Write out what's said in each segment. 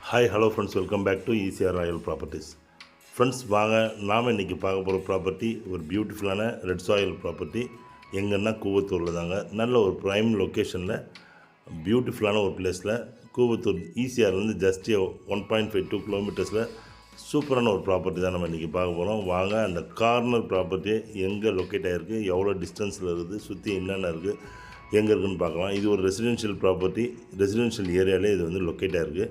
Hi hello friends, welcome back to ECR royal properties. Friends, வாங்க நாம் இன்றைக்கி பார்க்க போகிற ப்ராப்பர்ட்டி ஒரு பியூட்டிஃபுல்லான ரெட் சாயில் ப்ராப்பர்ட்டி. எங்கன்னா கூவத்தூரில் தாங்க. நல்ல ஒரு ப்ரைம் லொக்கேஷனில் பியூட்டிஃபுல்லான ஒரு பிளேஸில் கூவத்தூர் ஈசிஆர்லேருந்து ஜஸ்ட் 1.52 கிலோமீட்டர்ஸில் சூப்பரான ஒரு ப்ராப்பர்ட்டி தான் நம்ம இன்றைக்கி பார்க்க போகிறோம். வாங்க அந்த கார்னர் ப்ராப்பர்ட்டி எங்கே லொக்கேட் ஆகிருக்கு, எவ்வளோ டிஸ்டன்ஸில் இருக்குது, சுற்றி என்னென்ன இருக்குது, எங்கே இருக்குதுன்னு பார்க்கலாம். இது ஒரு ரெசிடென்ஷியல் ப்ராப்பர்ட்டி, ரெசிடென்ஷியல் ஏரியாவிலே இது வந்து லொக்கேட் ஆகிருக்கு.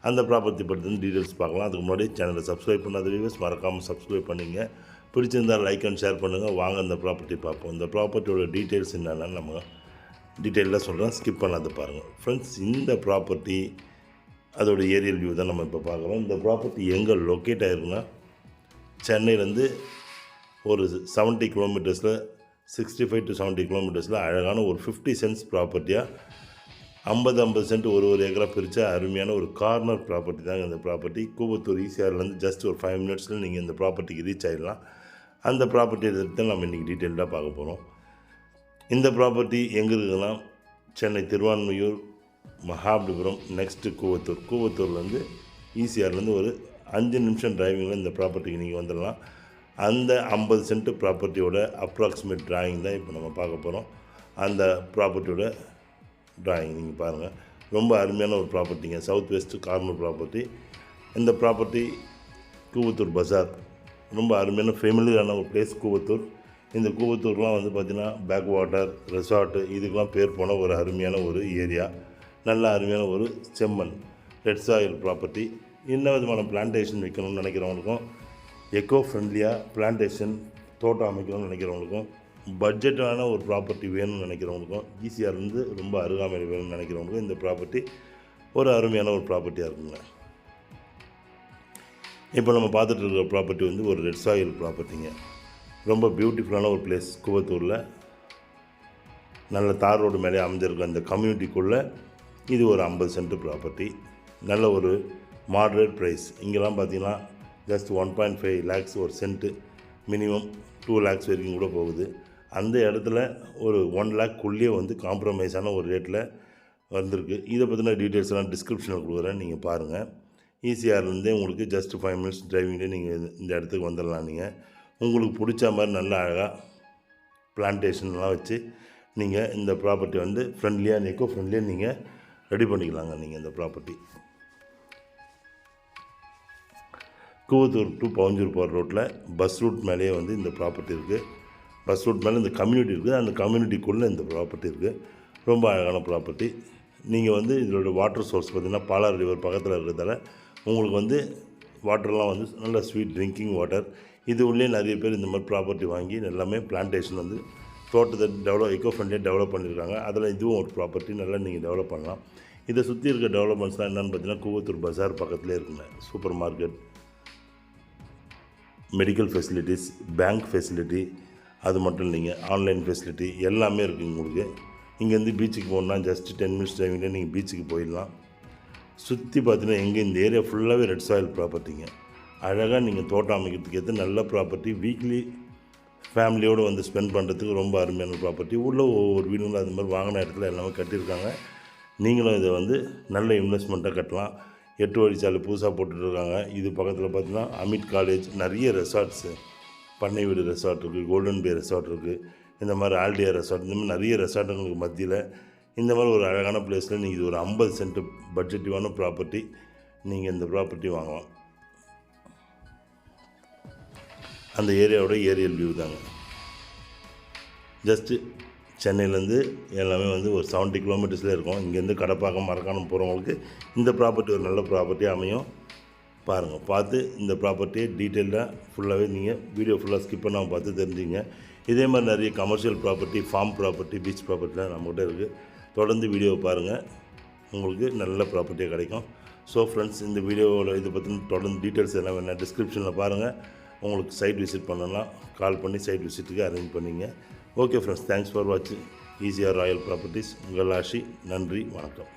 அந்த ப்ராப்பர்ட்டி பற்றி டீட்டெயில்ஸ் பார்க்கலாம். அதுக்கு முன்னாடி சேனலை சப்ஸ்கிரைப் பண்ணாத வியூவர்ஸ் மறக்காமல் சப்ஸ்கிரைப் பண்ணிங்க. பிடிச்சிருந்தால் லைக் அண்ட் ஷேர் பண்ணுங்கள். வாங்க அந்த ப்ராப்பர்ட்டி பார்ப்போம். இந்த ப்ராப்பர்ட்டியோட டீட்டெயில்ஸ் என்னென்னு நம்ம டீட்டெயிலாக சொல்கிறேன், ஸ்கிப் பண்ணாத பாருங்கள். ஃப்ரெண்ட்ஸ், இந்த ப்ராப்பர்ட்டி அதோட ஏரியல் வியூ தான் நம்ம இப்போ பார்க்குறோம். இந்த ப்ராப்பர்ட்டி எங்கே லொக்கேட் ஆகிருக்குன்னா, சென்னையிலேருந்து ஒரு 70 கிலோமீட்டர்ஸில் 65 to 70 கிலோமீட்டர்ஸில் அழகான ஒரு 50 சென்ட்ஸ் ப்ராப்பர்ட்டியாக 50 சென்ட் ஒரு ஏக்கராக பிரித்த அருமையான ஒரு கார்னர் ப்ராப்பர்ட்டி தாங்க இந்த ப்ராப்பர்ட்டி. கூவத்தூர் ஈசிஆர்லேருந்து ஜஸ்ட் ஒரு 5 மினிட்ஸில் நீங்கள் இந்த ப்ராப்பர்ட்டிக்கு ரீச் ஆகிடலாம். அந்த ப்ராப்பர்ட்டி எடுத்து நம்ம இன்றைக்கி டீட்டெயில்டாக பார்க்க போகிறோம். இந்த ப்ராப்பர்ட்டி எங்கே இருக்குதுன்னா, சென்னை திருவான்மையூர், மகாபலிபுரம், நெக்ஸ்ட்டு கூவத்தூர்லேருந்து ஈசிஆர்லேருந்து ஒரு 5 நிமிஷம் டிரைவிங்கில் இந்த ப்ராப்பர்ட்டிக்கு நீங்கள் வந்துடலாம். அந்த 50 சென்ட் ப்ராப்பர்ட்டியோட அப்ராக்சிமேட் டிராயிங் தான் இப்போ நம்ம பார்க்க போகிறோம். அந்த ப்ராப்பர்ட்டியோட டிராயிங் நீங்கள் பாருங்கள். ரொம்ப அருமையான ஒரு ப்ராப்பர்ட்டிங்க, சவுத் வெஸ்ட் கார்னர் ப்ராப்பர்ட்டி. இந்த ப்ராப்பர்ட்டி கூவத்தூர் பஜார், ரொம்ப அருமையான ஃபெமிலியரான ஒரு பிளேஸ் கூவத்தூர். இந்த கூவத்தூர்லாம் வந்து பார்த்திங்கன்னா பேக் வாட்டர் ரெசார்ட்டு இதுக்கெலாம் பேர் போன ஒரு அருமையான ஒரு ஏரியா. நல்ல அருமையான ஒரு செம்மண் ரெட் சாயில் ப்ராப்பர்ட்டி. என்ன விதமான பிளான்டேஷன் வைக்கணும்னு நினைக்கிறவங்களுக்கும், எக்கோ ஃப்ரெண்ட்லியாக பிளான்டேஷன் தோட்டம் அமைக்கணும்னு நினைக்கிறவங்களுக்கும், பட்ஜெட்டான ஒரு ப்ராப்பர்ட்டி வேணும்னு நினைக்கிறவங்களுக்கும், ஈசிஆர்லேருந்து ரொம்ப அருகாமையில் வேணும்னு நினைக்கிறவங்களுக்கும் இந்த ப்ராப்பர்ட்டி ஒரு அருமையான ஒரு ப்ராப்பர்ட்டியாக இருக்குங்க. இப்போ நம்ம பார்த்துட்டு இருக்கிற ப்ராப்பர்ட்டி வந்து ஒரு ரெட் சாயில் ப்ராப்பர்ட்டிங்க. ரொம்ப பியூட்டிஃபுல்லான ஒரு பிளேஸ் கூவத்தூரில். நல்ல தார் ரோடு மேலே அமைஞ்சிருக்க அந்த கம்யூனிட்டிக்குள்ளே இது ஒரு 50 சென்ட் ப்ராப்பர்ட்டி. நல்ல ஒரு மாட்ரேட் ப்ரைஸ். இங்கெல்லாம் பார்த்திங்கன்னா ஜஸ்ட் 1.5 லேக்ஸ் ஒரு சென்ட்டு, மினிமம் 2 லேக்ஸ் வரைக்கும் கூட போகுது. அந்த இடத்துல ஒரு 1 லேக்குள்ளேயே வந்து காம்ப்ரமைஸான ஒரு ரேட்டில் வந்திருக்கு. இதை பற்றின டீட்டெயில்ஸ் எல்லாம் டிஸ்கிரிப்ஷனில் கொடுக்குறேன், நீங்கள் பாருங்கள். ஈசிஆர்லேருந்தே உங்களுக்கு ஜஸ்ட் 5 மினிட்ஸ் டிரைவிங்லேயே நீங்கள் இந்த இடத்துக்கு வந்துடலாம். நீங்கள் உங்களுக்கு பிடிச்ச மாதிரி நல்லா அழகாக பிளான்டேஷன்லாம் வச்சு நீங்கள் இந்த ப்ராப்பர்ட்டி வந்து ஃப்ரெண்ட்லியாக எக்கோ ஃப்ரெண்ட்லியாக நீங்கள் ரெடி பண்ணிக்கலாங்க. நீங்கள் இந்த ப்ராப்பர்ட்டி கூவத்தூர் டு பவஞ்சூர் போகிற ரோட்டில் பஸ் ரூட் மேலேயே வந்து இந்த ப்ராப்பர்ட்டி இருக்குது. பஸ் ரூட் மேலே இந்த கம்யூனிட்டி இருக்குது, அந்த கம்யூனிட்டிக்குள்ளே இந்த ப்ராப்பர்ட்டி இருக்குது. ரொம்ப அழகான ப்ராப்பர்ட்டி. நீங்கள் வந்து இதோட வாட்டர் சோர்ஸ் பார்த்திங்கன்னா பாலாறு ரிவர் பக்கத்தில் இருக்கிறதால உங்களுக்கு வந்து வாட்டர்லாம் வந்து நல்ல ஸ்வீட் ட்ரிங்கிங் வாட்டர். இது உள்ளே நிறைய பேர் இந்த மாதிரி ப்ராப்பர்ட்டி வாங்கி எல்லாமே பிளான்டேஷன் வந்து தோட்டத்தை எக்கோ ஃப்ரெண்ட்லியாக டெவலப் பண்ணியிருக்காங்க. அதில் இதுவும் ஒரு ப்ராப்பர்ட்டி நல்லா நீங்கள் டெவலப் பண்ணலாம். இதை சுற்றி இருக்க டெவலப்மெண்ட்ஸ்லாம் என்னென்னு பார்த்தீங்கன்னா, கூவத்தூர் பஜார் பக்கத்துலேயே இருக்குங்க. Super market, medical facilities, bank facility, அது மட்டும் இல்லைங்க, ஆன்லைன் ஃபெசிலிட்டி எல்லாமே இருக்குது உங்களுக்கு. இங்கேருந்து பீச்சுக்கு போகணுன்னா ஜஸ்ட் 10 மினிட்ஸ் டிரைவிங்கில் நீங்கள் பீச்சுக்கு போயிடலாம். சுற்றி பார்த்தீங்கன்னா எங்கே இந்த ஏரியா ஃபுல்லாகவே ரெட் சாயில் ப்ராப்பர்ட்டிங்க. அழகாக நீங்கள் தோட்டம் அமைக்கிறதுக்கு ஏற்ற நல்ல ப்ராப்பர்ட்டி. வீக்லி ஃபேமிலியோடு வந்து ஸ்பெண்ட் பண்ணுறதுக்கு ரொம்ப அருமையான ப்ராப்பர்ட்டி. உள்ள ஒவ்வொரு வீடுங்களும் அது மாதிரி வாங்கின இடத்துல எல்லாமே கட்டியிருக்காங்க. நீங்களும் இதை வந்து நல்ல இன்வெஸ்ட்மெண்ட்டாக கட்டலாம். 8 வழிச்சாலை புதுசாக போட்டுட்ருக்காங்க. இது பக்கத்தில் பார்த்தீங்கன்னா அமிட் காலேஜ், நிறைய ரெசார்ட்ஸு, பண்ணை வீடு ரெசார்ட் இருக்குது, கோல்டன் பே ரெசார்ட் இருக்குது, இந்த மாதிரி ஆல்டியா ரெசார்ட், இந்த மாதிரி நிறைய ரெசார்ட்டுங்களுக்கு மத்தியில் இந்த மாதிரி ஒரு அழகான பிளேஸில் நீங்கள் இது ஒரு 50 சென்ட் பட்ஜெட்டிவான ப்ராப்பர்ட்டி. நீங்கள் இந்த ப்ராப்பர்ட்டி வாங்கலாம். அந்த ஏரியாவோட ஏரியல் வியூ தாங்க. ஜஸ்ட்டு சென்னையிலேருந்து எல்லாமே வந்து ஒரு 70 கிலோமீட்டர்ஸில் இருக்கும். இங்கேருந்து கடப்பாக்கம் மரக்காணம் போகிறவங்களுக்கு இந்த ப்ராப்பர்ட்டி ஒரு நல்ல ப்ராப்பர்ட்டி அமையும். பாருங்கள், பார்த்து இந்த ப்ராப்பர்ட்டியை டீட்டெயிலாக ஃபுல்லாகவே நீங்கள் வீடியோ ஃபுல்லாக ஸ்கிப் பண்ணாமல் பார்த்து தெரிஞ்சுங்க. இதே மாதிரி நிறைய commercial property, farm property, beach ப்ராப்பர்ட்டிலாம் நம்மகிட்ட இருக்குது. தொடர்ந்து வீடியோவை பாருங்கள், உங்களுக்கு நல்ல ப்ராப்பர்ட்டியாக கிடைக்கும். ஸோ ஃப்ரெண்ட்ஸ், இந்த வீடியோவில் இதை பற்றி தொடர்ந்து டீட்டெயில்ஸ் எல்லாம் வேணால் டிஸ்கிரிப்ஷனில் பாருங்கள். உங்களுக்கு சைட் விசிட் பண்ணலாம், கால் பண்ணி சைட் விசிட்டுக்கு அரேஞ்ச் பண்ணிங்க. ஓகே ஃப்ரெண்ட்ஸ், தேங்க்ஸ் ஃபார் வாட்சிங் ஈசிஆர் ராயல் ப்ராப்பர்ட்டிஸ். உங்கள் ஆஷி. நன்றி, வணக்கம்.